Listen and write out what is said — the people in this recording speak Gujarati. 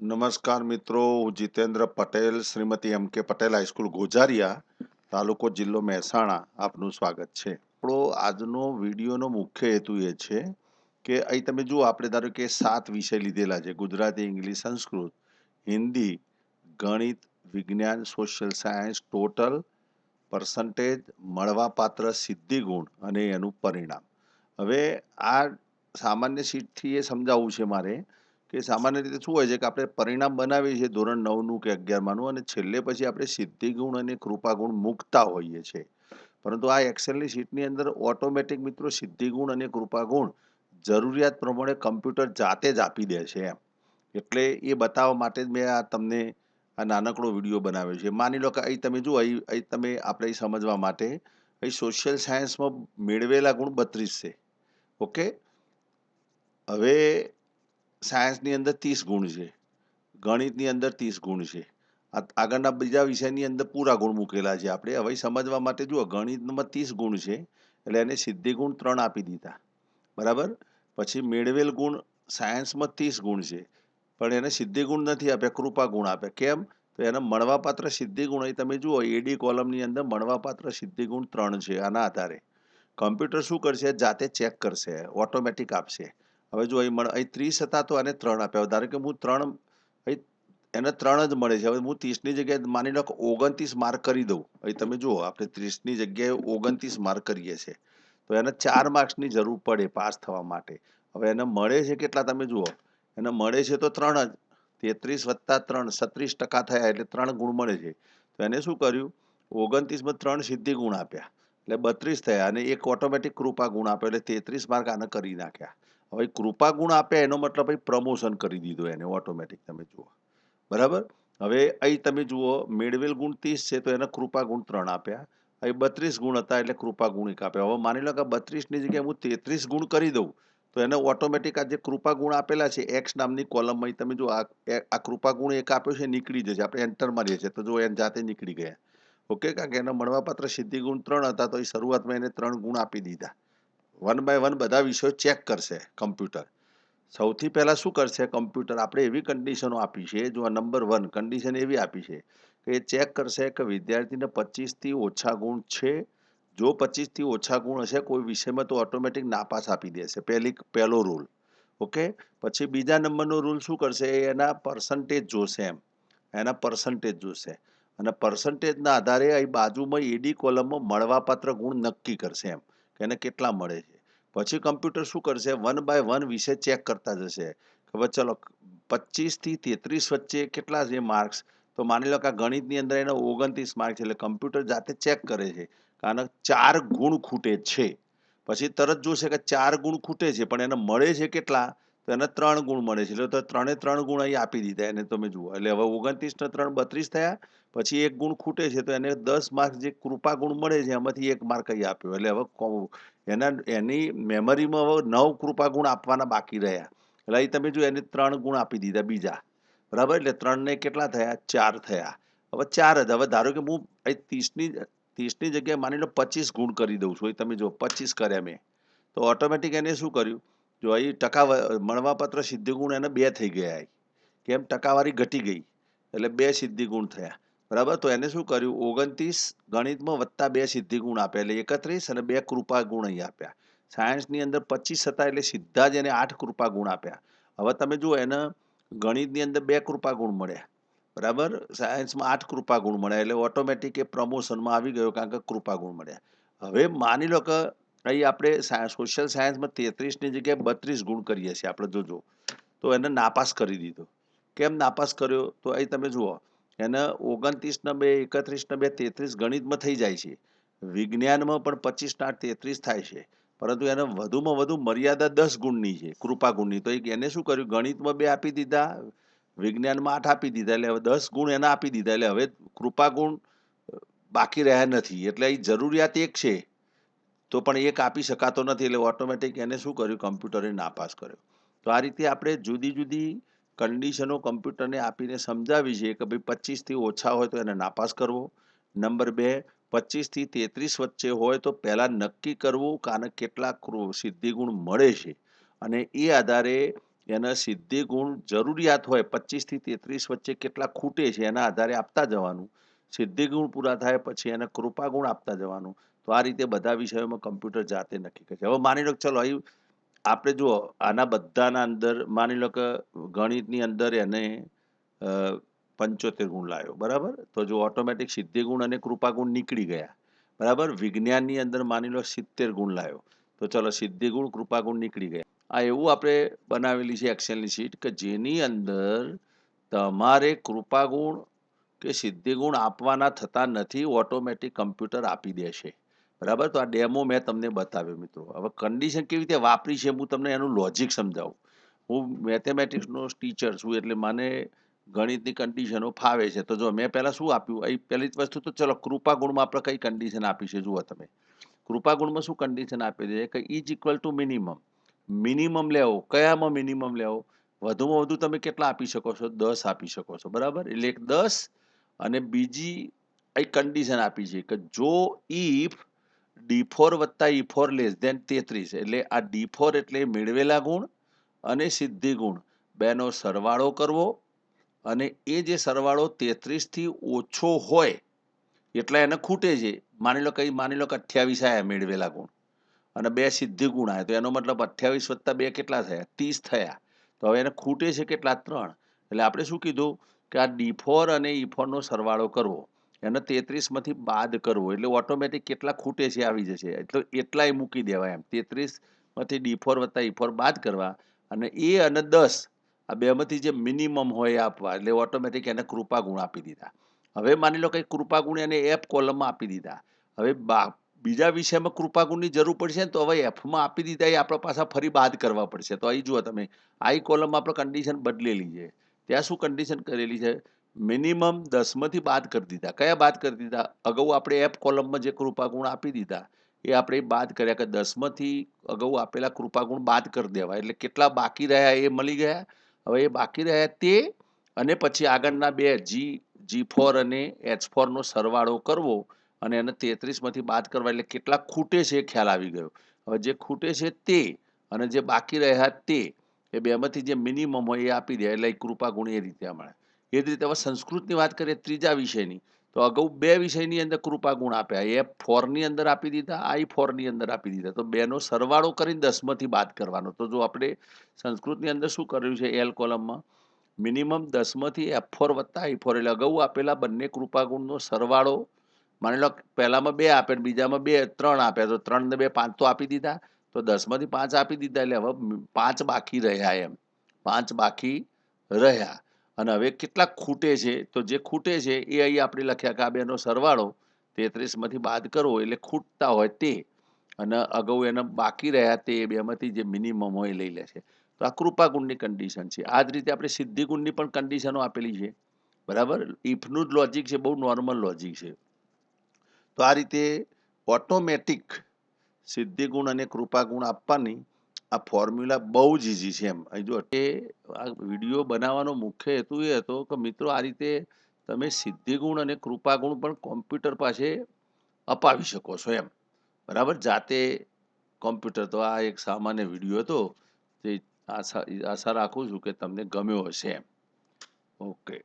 નમસ્કાર મિત્રો, હું જીતેન્દ્ર પટેલ, શ્રીમતી એમ કે પટેલ હાઈસ્કૂલ ગોઝારિયા, તાલુકો જિલ્લો મહેસાણા. આપનું સ્વાગત છે. આપણો આજનો વિડીયોનો મુખ્ય હેતુ એ છે કે અહીં તમે જુઓ, આપણે ધારો કે 7 વિષય લીધેલા છે: ગુજરાતી, ઇંગ્લિશ, સંસ્કૃત, હિન્દી, ગણિત, વિજ્ઞાન, સોશિયલ સાયન્સ, ટોટલ, પર્સન્ટેજ, મળવાપાત્ર, સિદ્ધિગુણ અને એનું પરિણામ. હવે આ સામાન્ય શીટથી એ સમજાવવું છે મારે કે સામાન્ય રીતે શું હોય છે કે આપણે પરિણામ બનાવીએ છીએ ધોરણ 9નું કે 11માનું, અને છેલ્લે પછી આપણે સિદ્ધિગુણ અને કૃપાગુણ મૂકતા હોઈએ છીએ. પરંતુ આ એક્સેલની શીટની અંદર ઓટોમેટિક મિત્રો સિદ્ધિગુણ અને કૃપાગુણ જરૂરિયાત પ્રમાણે કમ્પ્યુટર જાતે જ આપી દે છે એમ. એટલે એ બતાવવા માટે જ મેં તમને આ નાનકડો વિડીયો બનાવ્યો છે. માની લો કે અહીં તમે જુઓ, અહીં તમે આપણે સમજવા માટે અહીં સોશિયલ સાયન્સમાં મેળવેલા ગુણ 32 છે. ઓકે, હવે સાયન્સની અંદર 30 ગુણ છે, ગણિતની અંદર 30 ગુણ છે, આગળના બીજા વિષયની અંદર પૂરા ગુણ મૂકેલા છે. આપણે હવે સમજવા માટે જુઓ, ગણિતમાં 30 ગુણ છે એટલે એને સિદ્ધિ ગુણ 3 આપી દીધા, બરાબર. પછી મેળવેલ ગુણ સાયન્સમાં 30 ગુણ છે, પણ એને સિદ્ધિ ગુણ નથી આપ્યા, કૃપા ગુણ આપ્યા. કેમ? તો એને મળવાપાત્ર સિદ્ધિ ગુણ અહીં તમે જુઓ, એડી કોલમની અંદર મળવાપાત્ર સિદ્ધિ ગુણ 3 છે. આના આધારે કમ્પ્યુટર શું કરશે? જાતે ચેક કરશે, ઓટોમેટિક આપશે. હવે જો અહીં 30 હતા તો આને 3 આપ્યા. ધારો કે હું 3, એને 3 જ મળે છે. હવે હું 30ની જગ્યાએ માની લો કે 29 માર્ક કરી દઉં. અહીં તમે જુઓ, આપણે 30ની જગ્યાએ 29 માર્ક કરીએ છીએ તો એને 4 માર્ક્સની જરૂર પડે પાસ થવા માટે. હવે એને મળે છે કેટલા? તમે જુઓ, એને મળે છે તો 3 જ. 33 + 3 36% થયા, એટલે 3 ગુણ મળે છે. તો એને શું કર્યું? 29માં 3 સિદ્ધિ ગુણ આપ્યા એટલે 32 થયા, અને એક ઓટોમેટિક કૃપા ગુણ આપ્યો એટલે 33 માર્ક આને કરી નાખ્યા. હવે કૃપા ગુણ આપ્યા એનો મતલબ પ્રમોશન કરી દીધું એને ઓટોમેટિક. તમે જુઓ, બરાબર. હવે અહીં તમે જુઓ, મેળવેલ ગુણ 30 છે તો એને કૃપા ગુણ 3 આપ્યા. અહીં 32 ગુણ હતા એટલે કૃપા ગુણ 1 આપ્યા. હવે માની લો કે 32ની જગ્યાએ હું 33 ગુણ કરી દઉં તો એને ઓટોમેટિક આ જે કૃપા ગુણ આપેલા છે એક્સ નામની કોલમમાં તમે જુઓ, આ કૃપા ગુણ 1 આપ્યો છે, નીકળી જશે. આપણે એન્ટર મારીએ છીએ તો જો એને જાતે નીકળી ગયા. ઓકે, કારણ કે એના મળવાપાત્ર સિદ્ધિ ગુણ 3 હતા તો એ શરૂઆતમાં એને 3 ગુણ આપી દીધા. 1 બાય 1 બધા વિષયો ચેક કરશે કમ્પ્યુટર. સૌથી પહેલા શું કરશે કમ્પ્યુટર? આપણે એવી કન્ડિશનો આપી છે, જો આ નંબર 1 કન્ડિશન એવી આપી છે કે એ ચેક કરશે કે વિદ્યાર્થીને 25થી ઓછા ગુણ છે. જો 25થી ઓછા ગુણ હશે કોઈ વિષયમાં તો ઓટોમેટિક નાપાસ આપી દેશે. પહેલો રૂલ. ઓકે. પછી બીજા નંબરનો રૂલ શું કરશે? એના પર્સન્ટેજ જોશે એમ, એના પર્સન્ટેજ જોશે, અને પર્સન્ટેજના આધારે અહીં બાજુમાં એડી કોલમમાં મળવાપાત્ર ગુણ નક્કી કરશે એમ, કે એને કેટલા મળે છે. પછી કમ્પ્યુટર શું કરશે? 1 બાય 1 વિશે ચેક કરતા જશે. હવે ચલો 25થી 33 વચ્ચે કેટલા છે માર્ક્સ? તો માની લો કે આ ગણિતની અંદર એને 29 માર્ક છે, એટલે કમ્પ્યુટર જાતે ચેક કરે છે કારણ 4 ગુણ ખૂટે છે. પછી તરત જોશે કે 4 ગુણ ખૂટે છે પણ એને મળે છે કેટલા? તો એને 3 ગુણ મળે છે, એટલે તો 3 ગુણ અહીં આપી દીધા એને. તમે જુઓ, એટલે હવે 29 ને 3 32 થયા. પછી 1 ગુણ ખૂટે છે તો એને 10 માર્ક જે કૃપા ગુણ મળે છે એમાંથી 1 માર્ક અહીં આપ્યો. એટલે હવે એની મેમરીમાં હવે 9 કૃપા ગુણ આપવાના બાકી રહ્યા. એટલે અહીં તમે જો એને 3 ગુણ આપી દીધા બીજા, બરાબર. એટલે 3 ને કેટલા થયા? 4 થયા. હવે 4 જ. હવે ધારો કે હું અહીં 30ની જગ્યાએ માની લો 25 ગુણ કરી દઉં છું. તમે જો 25 કર્યા મેં, તો ઓટોમેટિક એને શું કર્યું? જો અહીં મળવાપાત્ર સિદ્ધિ ગુણ એને 2 થઈ ગયા. કેમ? ટકાવારી ઘટી ગઈ એટલે 2 સિદ્ધિ ગુણ થયા, બરાબર. તો એને શું કર્યું? 29 ગણિતમાં વત્તા 2 સિદ્ધિ ગુણ આપ્યા એટલે 31, અને 2 કૃપા ગુણ અહીં આપ્યા. સાયન્સની અંદર 25 હતા એટલે સીધા જ એને 8 કૃપા ગુણ આપ્યા. હવે તમે જુઓ, એને ગણિતની અંદર 2 કૃપા ગુણ મળ્યા, બરાબર. સાયન્સમાં 8 કૃપા ગુણ મળ્યા એટલે ઓટોમેટિક એ પ્રમોશનમાં આવી ગયો કારણ કે કૃપા ગુણ મળ્યા. હવે માની લો કે અહીં આપણે સોશિયલ સાયન્સમાં 33ની જગ્યાએ 32 ગુણ કરીએ છીએ આપણે, જોજો, તો એને નાપાસ કરી દીધો. કેમ નાપાસ કર્યો? તો અહીં તમે જુઓ, એને 29 ને 2 31 ને 2 33 ગણિતમાં થઈ જાય છે. વિજ્ઞાનમાં પણ 25 ના 33 થાય છે, પરંતુ એને વધુમાં વધુ મર્યાદા 10 ગુણની છે, કૃપા ગુણની. તો એને શું કર્યું? ગણિતમાં 2 આપી દીધા, વિજ્ઞાનમાં 8 આપી દીધા, એટલે હવે 10 ગુણ એને આપી દીધા. એટલે હવે કૃપા ગુણ બાકી રહ્યા નથી. એટલે અહીં જરૂરિયાત 1 છે તો પણ 1 આપી શકાતો નથી, એટલે ઓટોમેટિક એને શું કર્યું? કમ્પ્યુટરે નાપાસ કર્યો. તો આ રીતે આપણે જુદી જુદી કન્ડિશનો કમ્પ્યુટરને આપીને સમજાવી છે કે ભાઈ 25થી ઓછા હોય તો એને નાપાસ કરવો. નંબર 2, 25થી 33 વચ્ચે હોય તો પહેલાં નક્કી કરવું કે આને કેટલા સિદ્ધિગુણ મળે છે, અને એ આધારે એના સિદ્ધિ ગુણ જરૂરિયાત હોય 25 થી 33 વચ્ચે કેટલા ખૂટે છે એના આધારે આપતા જવાનું. સિદ્ધિ ગુણ પૂરા થાય પછી એને કૃપા ગુણ આપતા જવાનું. તો આ રીતે બધા વિષયોમાં કમ્પ્યુટર જાતે નક્કી કરે છે. હવે માની લો ચલો અહીં આપણે જુઓ આના બધાના અંદર માની લો કે ગણિતની અંદર એને 75 ગુણ લાવ્યો, બરાબર? તો જો ઓટોમેટિક સિદ્ધિ ગુણ અને કૃપા ગુણ નીકળી ગયા, બરાબર? વિજ્ઞાનની અંદર માની લો 70 ગુણ લાવ્યો, તો ચલો સિદ્ધિ ગુણ કૃપા ગુણ નીકળી ગયા. આ એવું આપણે બનાવેલી છે એક્સેલની શીટ કે જેની અંદર તમારે કૃપા ગુણ કે સિદ્ધિ ગુણ આપવાના થતા નથી, ઓટોમેટિક કમ્પ્યુટર આપી દેશે, બરાબર? તો આ ડેમો મેં તમને બતાવ્યો મિત્રો. હવે કન્ડિશન કેવી રીતે વાપરી છે હું તમને એનું લોજિક સમજાવું. હું મેથેમેટિક્સનો ટીચર છું એટલે મને ગણિતની કન્ડિશનો ફાવે છે. તો જો મેં પહેલાં શું આપ્યું, અહીં પહેલી જ વસ્તુ તો ચલો કૃપા ગુણમાં આપણે કઈ કન્ડિશન આપી છે જુઓ તમે. કૃપા ગુણમાં શું કન્ડિશન આપી છે કે is equal to minimum. Minimum લેવો, કયામાં મિનિમમ લેવો? વધુમાં વધુ તમે કેટલા આપી શકો છો? 10 આપી શકો છો, બરાબર? એટલે એક 10 અને બીજી એક કન્ડિશન આપી છે કે જો ઇફ D4 વત્તા E4 લેસ ધેન 33, એટલે આ D4 એટલે મેળવેલા ગુણ અને સિદ્ધિ ગુણ બેનો સરવાળો કરવો અને એ જે સરવાળો 33 થી ઓછો હોય એટલા એને ખૂટે છે. માની લો કે 28 આયા મેળવેલા ગુણ અને 2 સિદ્ધિ ગુણ આવ્યા, તો એનો મતલબ 28 વત્તા 2 કેટલા થયા? 30 થયા. તો હવે એને ખૂટે છે કેટલા? 3. એટલે આપણે શું કીધું કે આ D4 અને E4 નો સરવાળો કરવો, એને 33 માંથી બાદ કરવો એટલે ઓટોમેટિક કેટલા ખૂટે છે આવી જશે. એટલે એટલાય મૂકી દેવાય એમ. 33 માંથી D4 વત્તા E4 બાદ કરવા અને એ અને 10 આ બેમાંથી જે મિનિમમ હોય એ આપવા, એટલે ઓટોમેટિક એને કૃપા ગુણ આપી દીધા. હવે માની લો કે કૃપા ગુણ એને F કોલમમાં આપી દીધા. હવે બીજા વિષયમાં કૃપા ગુણની જરૂર પડશે ને તો હવે એફમાં આપી દીધા એ આપણે પાછા ફરી બાદ કરવા પડશે. તો અહીં જુઓ તમે આઈ કોલમમાં આપણે કન્ડિશન બદલેલી છે. ત્યાં શું કન્ડિશન કરેલી છે? મિનિમમ 10 માંથી બાદ કરી દીધા. કયા બાદ કરી દીધા? અગાઉ આપણે એફ કોલમમાં જે કૃપા ગુણ આપી દીધા એ આપણે બાદ કર્યા કે 10 માંથી અગાઉ આપેલા કૃપા ગુણ બાદ કરી દેવા, એટલે કેટલા બાકી રહ્યા એ મળી ગયા. હવે એ બાકી રહ્યા તે અને પછી આગળના બે G4 અને H4 નો સરવાળો કરવો અને એને 33 માંથી બાદ કરવા, એટલે કેટલા ખૂટે છે એ ખ્યાલ આવી ગયો. હવે જે ખૂટે છે તે અને જે બાકી રહ્યા તે એ બેમાંથી જે મિનિમમ હોય એ આપી દે, એટલે કૃપા ગુણ એ રીતે મળે. એ જ રીતે હવે સંસ્કૃતની વાત કરીએ ત્રીજા વિષયની, તો અગાઉ 2 વિષયની અંદર કૃપા ગુણ આપ્યા, F4 ની અંદર આપી દીધા, I4 ની અંદર આપી દીધા. તો બેનો સરવાળો કરીને 10 માંથી બાદ કરવાનો. તો જો આપણે સંસ્કૃતની અંદર શું કર્યું છે L કોલમમાં મિનિમમ 10 માંથી F4 વત્તા I4, એટલે અગાઉ આપેલા બંને કૃપા ગુણનો સરવાળો. માની લો પહેલામાં 2 આપે બીજામાં 3 આપ્યા, તો 3 ને 2 5 તો આપી દીધા. તો 10 માંથી 5 આપી દીધા એટલે હવે 5 બાકી રહ્યા એમ. 5 બાકી રહ્યા અને હવે કેટલા ખૂટે છે? તો જે ખૂટે છે એ અહીં આપણે લખ્યા કે આ બેનો સરવાળો 33 માંથી બાદ કરવો એટલે ખૂટતા હોય તે અને અગાઉ એને બાકી રહ્યા તે બેમાંથી જે મિનિમમ હોય એ લઈ લે છે. તો આ કૃપા ગુણની કન્ડિશન છે. આ જ રીતે આપણે સિદ્ધિ ગુણની પણ કન્ડિશનો આપેલી છે, બરાબર? ઇફનું જ લોજિક છે, બહુ નોર્મલ લોજિક છે. તો આ રીતે ઓટોમેટિક સિદ્ધિ ગુણ અને કૃપા ગુણ આપવાની આ ફોર્મ્યુલા બહુ જ ઇઝી છે એમ. અહીં જો એ આ વિડીયો બનાવવાનો મુખ્ય હેતુ એ હતો કે મિત્રો આ રીતે તમે સિદ્ધિ ગુણ અને કૃપા ગુણ પણ કોમ્પ્યુટર પાસે અપાવી શકો છો એમ, બરાબર? જાતે કોમ્પ્યુટર. તો આ એક સામાન્ય વિડીયો હતો જે આશા રાખું છું કે તમને ગમ્યો હશે એમ. ઓકે.